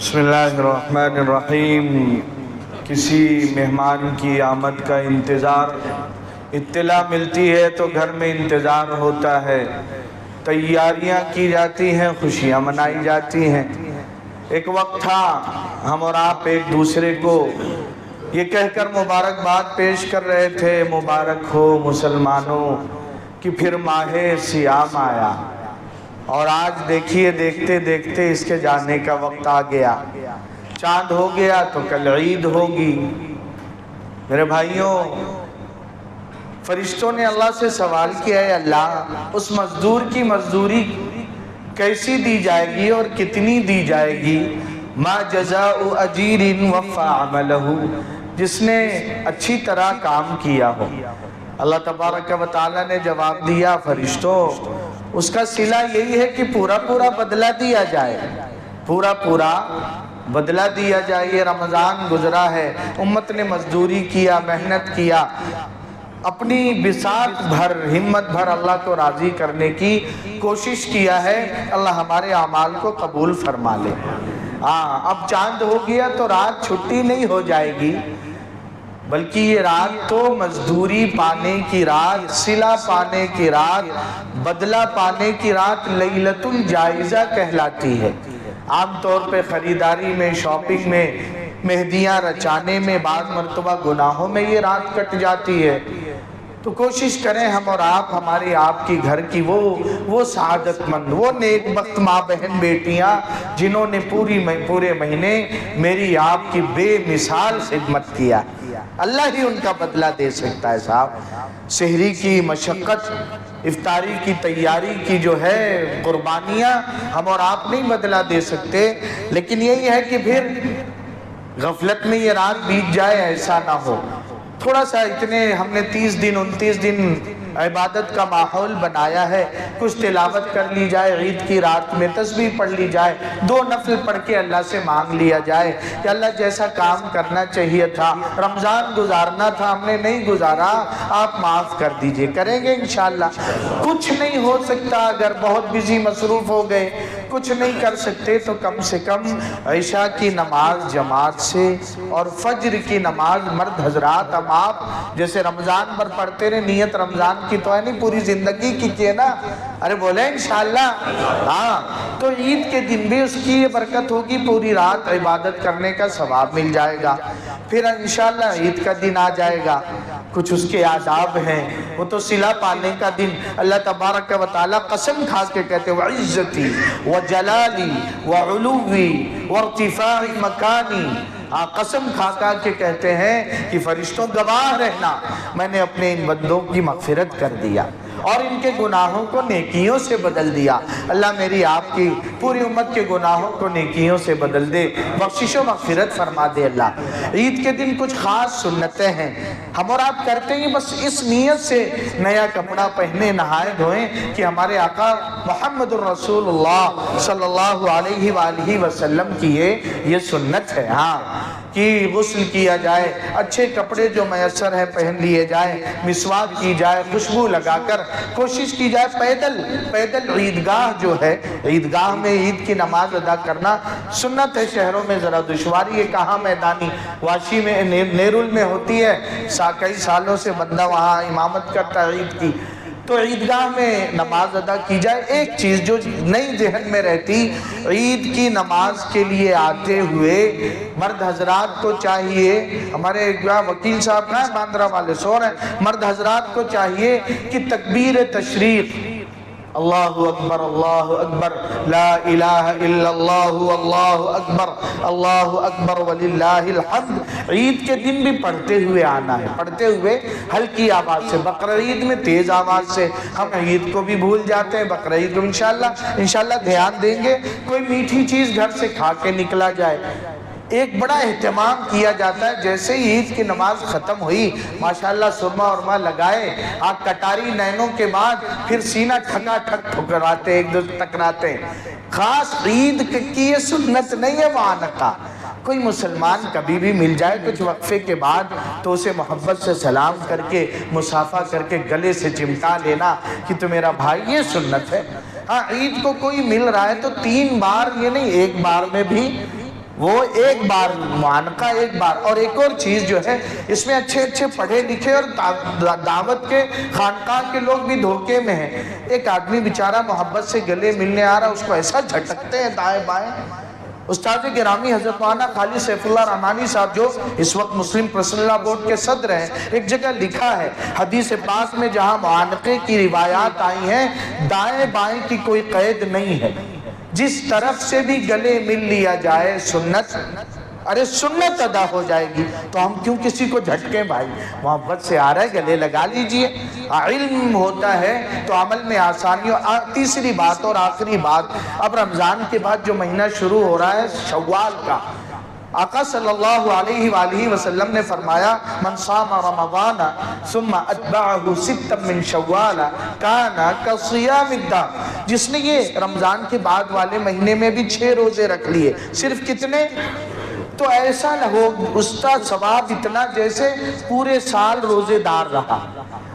بسم اللہ الرحمن الرحیم۔ کسی مہمان کی آمد کا انتظار، اطلاع ملتی ہے تو گھر میں انتظار ہوتا ہے، تیاریاں کی جاتی ہیں، خوشیاں منائی جاتی ہیں۔ ایک وقت تھا ہم اور آپ ایک دوسرے کو یہ کہہ کر مبارکباد پیش کر رہے تھے، مبارک ہو مسلمانوں کہ پھر ماہ سیام آیا، اور آج دیکھیے دیکھتے دیکھتے اس کے جانے کا وقت آ گیا۔ چاند ہو گیا تو کل عید ہوگی۔ میرے بھائیوں، فرشتوں نے اللہ سے سوال کیا ہے، اللہ اس مزدور کی مزدوری کیسی دی جائے گی اور کتنی دی جائے گی؟ ما جزاء اجیر وفى عملہ، جس نے اچھی طرح کام کیا ہو۔ اللہ تبارک و تعالیٰ نے جواب دیا، فرشتوں اس کا صلہ یہی ہے کہ پورا پورا بدلہ دیا جائے، پورا پورا بدلہ دیا جائے۔ یہ رمضان گزرا ہے، امت نے مزدوری کیا، محنت کیا، اپنی بساط بھر ہمت بھر اللہ کو راضی کرنے کی کوشش کیا ہے۔ اللہ ہمارے اعمال کو قبول فرما لے۔ اب چاند ہو گیا تو رات چھٹی نہیں ہو جائے گی، بلکہ یہ رات تو مزدوری پانے کی رات، صلہ پانے کی رات، بدلہ پانے کی رات لیلۃ الجائزہ کہلاتی ہے۔ عام طور پہ خریداری میں، شاپنگ میں، مہندیاں رچانے میں، بعض مرتبہ گناہوں میں یہ رات کٹ جاتی ہے۔ تو کوشش کریں ہم اور آپ، ہمارے آپ کی گھر کی وہ سعادت مند، وہ نیک بخت ماں بہن بیٹیاں جنہوں نے پورے مہینے میری آپ کی بے مثال خدمت کیا، اللہ ہی ان کا بدلہ دے سکتا ہے۔ صاحب سحری کی مشقت، افطاری کی تیاری کی جو ہے قربانیاں ہم اور آپ نہیں بدلہ دے سکتے، لیکن یہی ہے کہ پھر غفلت میں یہ رات بیت جائے، ایسا نہ ہو۔ تھوڑا سا اتنے ہم نے 30 دن 29 دن عبادت کا ماحول بنایا ہے، کچھ تلاوت کر لی جائے، عید کی رات میں تسبیح پڑھ لی جائے، 2 نفل پڑھ کے اللہ سے مانگ لیا جائے کہ اللہ جیسا کام کرنا چاہیے تھا، رمضان گزارنا تھا ہم نے نہیں گزارا، آپ معاف کر دیجئے، کریں گے انشاءاللہ۔ کچھ نہیں ہو سکتا، اگر بہت بزی مصروف ہو گئے، کچھ نہیں کر سکتے تو کم سے کم عشاء کی نماز جماعت سے اور فجر کی نماز مرد حضرات ہم آپ جیسے رمضان پر پڑھتے رہے، نیت رمضان کی تو ہے نہیں، پوری زندگی کی کیے نا، ارے بولے انشاءاللہ۔ تو عید کے دن بھی اس کی یہ برکت ہوگی، پوری رات عبادت کرنے کا ثواب مل جائے گا۔ پھر انشاءاللہ عید کا دن آ جائے گا، کچھ اس کے آداب ہیں، وہ تو صلہ پانے کا دن۔ اللہ تبارک و تعالیٰ قسم کھا کے کہتے ہیں وَعِزَّتِي وَجَلَالِي وَعُلُوِّي وَارْتِفَاعِ مَكَانِي، قسم کھا کے کہتے ہیں کہ فرشتوں گواہ رہنا، میں نے اپنے ان بندوں کی مغفرت کر دیا اور ان کے گناہوں کو نیکیوں سے بدل دیا۔ اللہ میری آپ کی پوری امت کے گناہوں کو نیکیوں سے بدل دے، بخشش و مغفرت فرما دے اللہ۔ عید کے دن کچھ خاص سنتیں ہیں، ہم اور آپ کرتے ہیں بس اس نیت سے نیا کپڑا پہنے، نہائے دھوئیں کہ ہمارے آقا محمد الرسول اللہ صلی اللہ علیہ وآلہ وسلم کی یہ سنت ہے کہ غسل کیا جائے، اچھے کپڑے جو میسر ہیں پہن لیے جائے، مسواک کی جائے، خوشبو لگا کر کوشش کی جائے، پیدل عیدگاہ جو ہے، عیدگاہ میں عید کی نماز ادا کرنا سنت ہے۔ شہروں میں ذرا دشواری ہے، کہاں میدانی واشی میں نیرول میں ہوتی ہے، کئی سالوں سے بندہ وہاں امامت کرتا ہے عید کی، تو عیدگاہ میں نماز ادا کی جائے۔ ایک چیز جو نئی ذہن میں رہتی، عید کی نماز کے لیے آتے ہوئے مرد حضرات کو چاہیے، ہمارے وکیل صاحب کہاں ہیں، باندرہ والے سو رہے ہیں، مرد حضرات کو چاہیے کہ تکبیر تشریق، اللہ اکبر لا الہ الا اللہ اکبر وللہ الحمد، عید کے دن بھی پڑھتے ہوئے آنا ہے، پڑھتے ہوئے ہلکی آواز سے۔ بقرعید میں تیز آواز سے، ہم عید کو بھی بھول جاتے ہیں، بقرعید کو انشاءاللہ دھیان دیں گے، کوئی میٹھی چیز گھر سے کھا کے نکلا جائے۔ ایک بڑا اہتمام کیا جاتا ہے، جیسے ہی عید کی نماز ختم ہوئی ماشاءاللہ سرما ورما لگائے، کٹاری نینوں کے بعد پھر سینہ ٹھکا ٹھک ٹھکراتے، ایک دوسرے ٹکراتے۔ خاص عید کی یہ سنت نہیں ہے معانقہ، کوئی مسلمان کبھی بھی مل جائے کچھ وقفے کے بعد تو اسے محبت سے سلام کر کے، مصافحہ کر کے گلے سے چمٹا لینا کہ تو میرا بھائی، یہ سنت ہے۔ عید کو کوئی مل رہا ہے تو 3 بار، یہ نہیں 1 بار میں بھی وہ ایک بار معانقہ ایک بار. اور ایک اور چیز جو ہے اس میں اچھے اچھے پڑھے لکھے اور دعوت کے خانقاہ کے لوگ بھی دھوکے میں ہیں. ایک آدمی بیچارہ محبت سے گلے ملنے آ رہا، اس کو ایسا جھٹکتے ہیں دائیں بائیں. استاد گرامی حضرت مولانا خالد سیف اللہ رحمانی صاحب جو اس وقت مسلم پرسنل لا بورڈ کے صدر ہیں، ایک جگہ لکھا ہے حدیث پاک میں جہاں معانقے کی روایات آئی ہیں دائیں بائیں کی کوئی قید نہیں ہے. جس طرف سے بھی گلے مل لیا جائے سنت، ارے سنت ادا ہو جائے گی. تو ہم کیوں کسی کو جھٹکیں بھائی؟ محبت سے آ رہا ہے گلے لگا لیجئے. علم ہوتا ہے تو عمل میں آسانی. اور تیسری بات اور آخری بات، اب رمضان کے بعد جو مہینہ شروع ہو رہا ہے شوال کا، آقا صلی اللہ علیہ وآلہ وسلم نے فرمایا من صام رمضان ثم اتبعہ ستا من شوال کان کصیام الدہر. جس نے یہ رمضان کے بعد والے مہینے میں بھی 6 روزے رکھ لیے، صرف کتنے؟ تو ایسا نہ ہو اس کا ثواب اتنا جیسے پورے سال روزے دار رہا.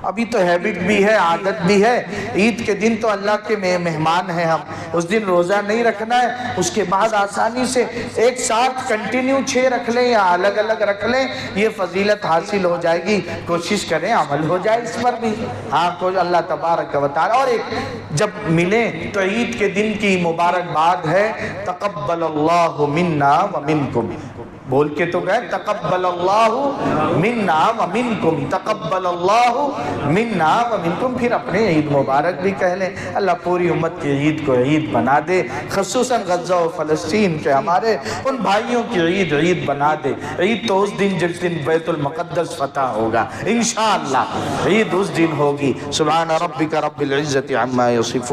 ابھی تو ہیبٹ بھی ہے، عادت بھی ہے. عید کے دن تو اللہ کے مہمان ہیں ہم، اس دن روزہ نہیں رکھنا ہے. اس کے بعد آسانی سے ایک ساتھ کنٹینیو 6 رکھ لیں یا الگ الگ رکھ لیں، یہ فضیلت حاصل ہو جائے گی. کوشش کریں عمل ہو جائے اس پر بھی. ہاں کوئی اللہ تبارک و تعالی. اور ایک جب ملیں تو عید کے دن کی مبارکباد ہے تقبل اللہ منا ومنکم. بول کے تو گئے تقبل اللہ منا ومنکم، تقبل اللہ منا ومنکم. پھر اپنے عید مبارک بھی کہہ لیں. اللہ پوری امت کی عید کو عید بنا دے، خصوصاً غزہ و فلسطین کے ہمارے ان بھائیوں کی عید بنا دے. عید تو اس دن جس دن بیت المقدس فتح ہوگا انشاءاللہ، عید اس دن ہوگی. سبحان ربک رب العزت عما یصفون.